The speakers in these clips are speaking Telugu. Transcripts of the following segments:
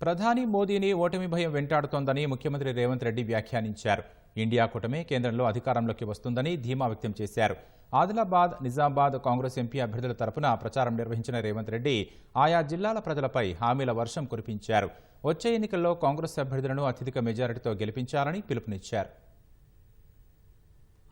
ప్రధాని మోదీని ఓటమి భయం వెంటాడుతోందని ముఖ్యమంత్రి రేవంత్ రెడ్డి వ్యాఖ్యానించారు. ఇండియా కూటమి కేంద్రంలో అధికారంలోకి వస్తుందని ధీమా వ్యక్తం చేశారు. ఆదిలాబాద్, నిజామాబాద్ కాంగ్రెస్ ఎంపీ అభ్యర్థుల తరపున ప్రచారం నిర్వహించిన రేవంత్ రెడ్డి ఆయా జిల్లాల ప్రజలపై హామీల వర్షం కురిపించారు. వచ్చే ఎన్నికల్లో కాంగ్రెస్ అభ్యర్థులను అత్యధిక మెజారిటీతో గెలిపించాలని పిలుపునిచ్చారు.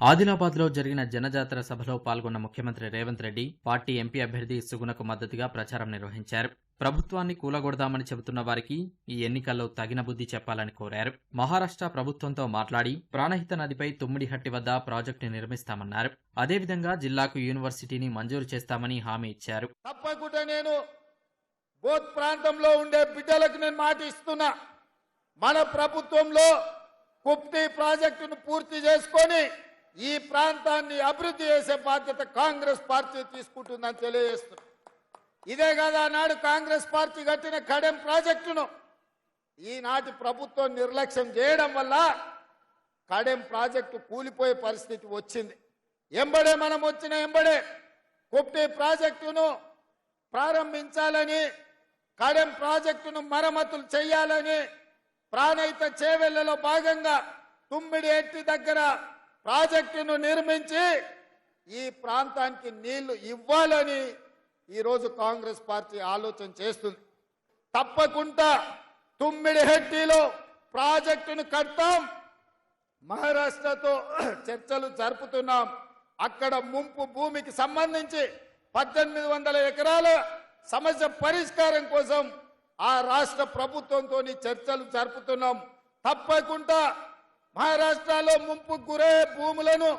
ఆదిలాబాద్లో జరిగిన జనజాతర సభలో పాల్గొన్న ముఖ్యమంత్రి రేవంత్ రెడ్డి పార్టీ ఎంపీ అభ్యర్థి సుగుణకు మద్దతుగా ప్రచారం నిర్వహించారు. ప్రభుత్వాన్ని కూలగొడదామని చెబుతున్న వారికి ఈ ఎన్నికల్లో తగిన బుద్ధి చెప్పాలని కోరారు. మహారాష్ట్ర ప్రభుత్వంతో మాట్లాడి ప్రాణహిత నదిపై తుమ్మిడిహట్టి వద్ద ప్రాజెక్టు నిర్మిస్తామన్నారు. అదేవిధంగా జిల్లాకు యూనివర్సిటీని మంజూరు చేస్తామని హామీ ఇచ్చారు. తప్పకుండా నేను బోధ్ ప్రాంతంలో ఉండే బిడ్డలకు నేను మాట ఇస్తున్నా. మన ప్రభుత్వంలో కుప్తి ప్రాజెక్టును పూర్తి చేసుకొని ఈ ప్రాంతాన్ని అభివృద్ధి చేసే బాధ్యత కాంగ్రెస్ పార్టీ తీసుకుంటుందని తెలియజేస్తున్నా. ఇదే కదా నాడు కాంగ్రెస్ పార్టీ కట్టిన కడెం ప్రాజెక్టును ఈనాటి ప్రభుత్వం నిర్లక్ష్యం చేయడం వల్ల కడెం ప్రాజెక్టు కూలిపోయే పరిస్థితి వచ్చింది. మనం వచ్చిన కుప్టి ప్రాజెక్టును ప్రారంభించాలని, కడెం ప్రాజెక్టును మరమ్మతులు చేయాలని, ప్రాణహిత చేవెళ్లలో భాగంగా తుమ్మిడి ఎట్టి దగ్గర ప్రాజెక్టును నిర్మించి ఈ ప్రాంతానికి నీళ్లు ఇవ్వాలని ఈరోజు కాంగ్రెస్ పార్టీ ఆలోచన చేస్తుంది. తప్పకుండా తుమ్మిడిహట్టిలో ప్రాజెక్టును కడతాం. మహారాష్ట్రతో చర్చలు జరుపుతున్నాం. అక్కడ ముంపు భూమికి సంబంధించి 1800 ఎకరాల సమస్య పరిష్కారం కోసం ఆ రాష్ట్ర ప్రభుత్వంతో చర్చలు జరుపుతున్నాం. తప్పకుండా మహారాష్ట్రలో ముంపు గురయ్యే భూములను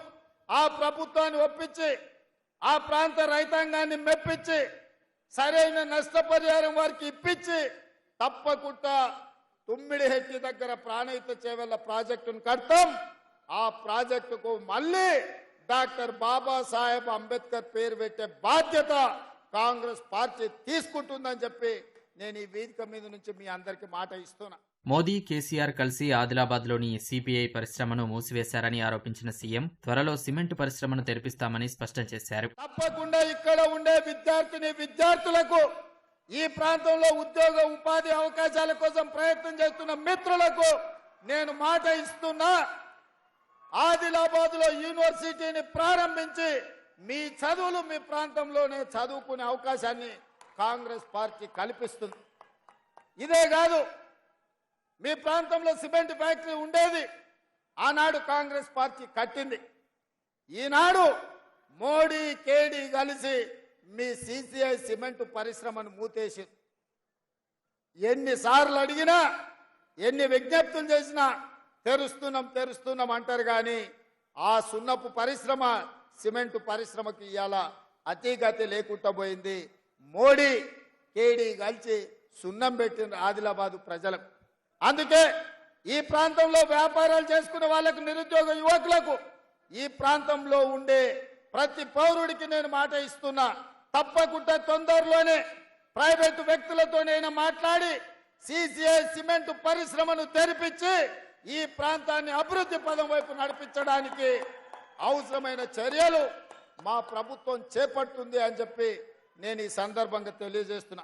ఆ ప్రభుత్వాన్ని ఒప్పించి ఆ ప్రాంత రైతాంగాన్ని మెప్పించి సరైన నష్టపరిహారం వారికి ఇప్పించి తప్పకుండా తుమ్మిడిహెట్టి దగ్గర ప్రాణహిత చేవెళ్ల ప్రాజెక్టును కడతాం. ఆ ప్రాజెక్టుకు మళ్ళీ డాక్టర్ బాబాసాహెబ్ అంబేద్కర్ పేరు పెట్టే బాధ్యత కాంగ్రెస్ పార్టీ తీసుకుంటుందని చెప్పి నేను ఈ వేదిక మీద నుంచి మీ అందరికీ మాట ఇస్తున్నా. మోదీ, కేసీఆర్ కలిసి ఆదిలాబాద్లోని సిపిఐ పరిశ్రమను మూసివేశారని ఆరోపించిన సీఎం త్వరలో సిమెంట్ పరిశ్రమను తెరిపిస్తామని స్పష్టం చేశారు. తప్పకుండా ఇక్కడ ఉండే విద్యార్థులకు, ఈ ప్రాంతంలో ఉద్యోగ ఉపాధి అవకాశాల కోసం ప్రయత్నం చేస్తున్న మిత్రులకు నేను మాట ఇస్తున్నా. ఆదిలాబాద్లో యూనివర్సిటీని ప్రారంభించి మీ చదువులు మీ ప్రాంతంలోనే చదువుకునే అవకాశాన్ని కాంగ్రెస్ పార్టీ కల్పిస్తుంది. ఇదే కాదు, మీ ప్రాంతంలో సిమెంట్ ఫ్యాక్టరీ ఉండేది, ఆనాడు కాంగ్రెస్ పార్టీ కట్టింది. ఈనాడు మోడీ, కేడీ కలిసి మీ సిసిఐ సిమెంట్ పరిశ్రమను మూతేసి ఎన్నిసార్లు అడిగినా, ఎన్ని విజ్ఞప్తులు చేసినా తెరుస్తున్నాం అంటారు. కానీ ఆ సున్నపు పరిశ్రమ, సిమెంట్ పరిశ్రమకి ఇవాళ అతిగతి లేకుండా పోయింది. మోడీ, కేడీ కలిసి సున్నం పెట్టిన ఆదిలాబాదు ప్రజలకు. అందుకే ఈ ప్రాంతంలో వ్యాపారాలు చేసుకునే వాళ్ళకు, నిరుద్యోగ యువకులకు, ఈ ప్రాంతంలో ఉండే ప్రతి పౌరుడికి నేను మాట ఇస్తున్నా. తప్పకుండా తొందరలోనే ప్రైవేటు వ్యక్తులతోనైనా మాట్లాడి సిసిఐ సిమెంట్ పరిశ్రమను తెరిపించి ఈ ప్రాంతాన్ని అభివృద్ధి పదం వైపు నడిపించడానికి అవసరమైన చర్యలు మా ప్రభుత్వం చేపడుతుంది అని చెప్పి నేను ఈ సందర్భంగా తెలియజేస్తున్నా.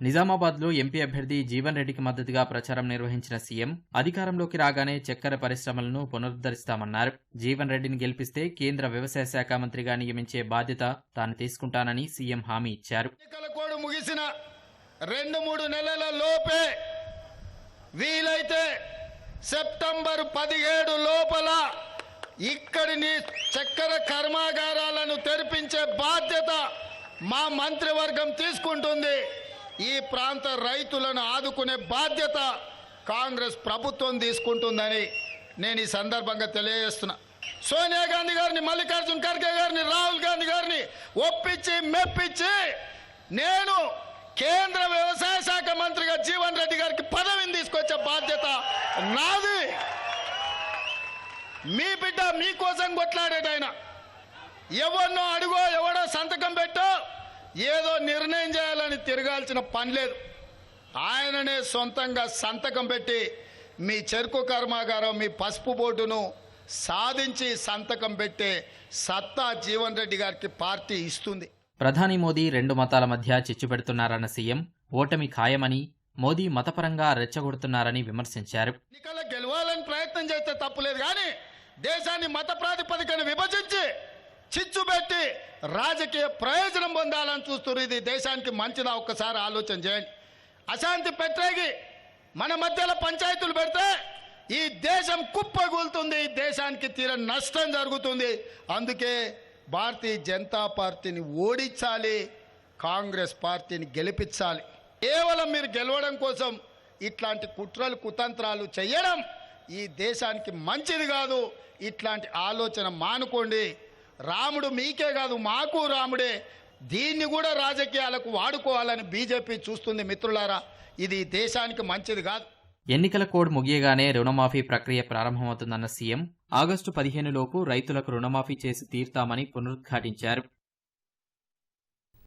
నిజామాబాద్లో ఎంపీ అభ్యర్థి జీవన్ రెడ్డికి మద్దతుగా ప్రచారం నిర్వహించిన సీఎం అధికారంలోకి రాగానే చక్కెర పరిశ్రమలను పునరుద్ధరిస్తామన్నారు. జీవన్ రెడ్డిని గెలిపిస్తే కేంద్ర వ్యవసాయ శాఖ మంత్రిగా నియమించే బాధ్యత తాను తీసుకుంటానని సీఎం హామీ ఇచ్చారు. ఎన్నికల కోడ్ ముగిసిన 2-3 నెలల లోపే, వీలైతే సెప్టెంబర్ 17 లోపల ఇక్కడిని చక్కెర కర్మాగారాలను తెరిపించే బాధ్యత మా మంత్రివర్గం తీసుకుంటుంది. ఈ ప్రాంత రైతులను ఆదుకునే బాధ్యత కాంగ్రెస్ ప్రభుత్వం తీసుకుంటుందని నేను ఈ సందర్భంగా తెలియజేస్తున్నా. సోనియా గాంధీ గారిని, మల్లికార్జున్ ఖర్గే గారిని, రాహుల్ గాంధీ గారిని ఒప్పించి మెప్పించి నేను కేంద్ర వ్యవసాయ శాఖ మంత్రిగా జీవన్ రెడ్డి గారికి పదవిని తీసుకొచ్చే బాధ్యత నాది. మీ బిడ్డ మీకోసం కొట్లాడేటైన ఎవరినో అడుగో, ఎవడో సంతకం పెట్టో ఏదో నిర్ణయం చేయాలని తిరగాల్సిన పని లేదు. ఆయననే సొంతంగా సంతకం పెట్టి మీ చెరుకు కర్మాగారం, మీ పసుపు బోర్డును సాధించి సంతకం పెట్టే సత్తా జీవన్ రెడ్డి గారికి పార్టీ ఇస్తుంది. ప్రధాని మోదీ 2 మతాల మధ్య చిచ్చు పెడుతున్నారన్న సీఎం ఓటమి ఖాయమని, మోదీ మతపరంగా రెచ్చగొడుతున్నారని విమర్శించారు. ఎన్నికల్లో గెలవాలని ప్రయత్నం చేస్తే తప్పులేదు, కానీ దేశాన్ని మత ప్రాతిపదికన విభజించి చిచ్చు పెట్టి రాజకీయ ప్రయోజనం పొందాలని చూస్తున్నారు. ఇది దేశానికి మంచిదా? ఒక్కసారి ఆలోచన చేయండి. అశాంతి పెట్టేగి మన మధ్యలో పంచాయతీలు పెడితే ఈ దేశం కుప్పగూలుతుంది, ఈ దేశానికి తీరని నష్టం జరుగుతుంది. అందుకే భారతీయ జనతా పార్టీని ఓడించాలి, కాంగ్రెస్ పార్టీని గెలిపించాలి. కేవలం మీరు గెలవడం కోసం ఇట్లాంటి కుట్రలు కుతంత్రాలు చేయడం ఈ దేశానికి మంచిది కాదు. ఇట్లాంటి ఆలోచన మానుకోండి. రాముడు మీకే కాదు, మాకు రాముడే. దీన్ని కూడా రాజకీయాలకు వాడుకోవాలని బీజేపీ చూస్తుంది. మిత్రులారా, ఇది దేశానికి మంచిది కాదు. ఎన్నికల కోడ్ ముగియగానే రుణమాఫీ ప్రక్రియ ప్రారంభమవుతుందన్న సీఎం ఆగస్టు 15 లోపు రైతులకు రుణమాఫీ చేసి తీర్తామని పునరుద్ఘాటించారు.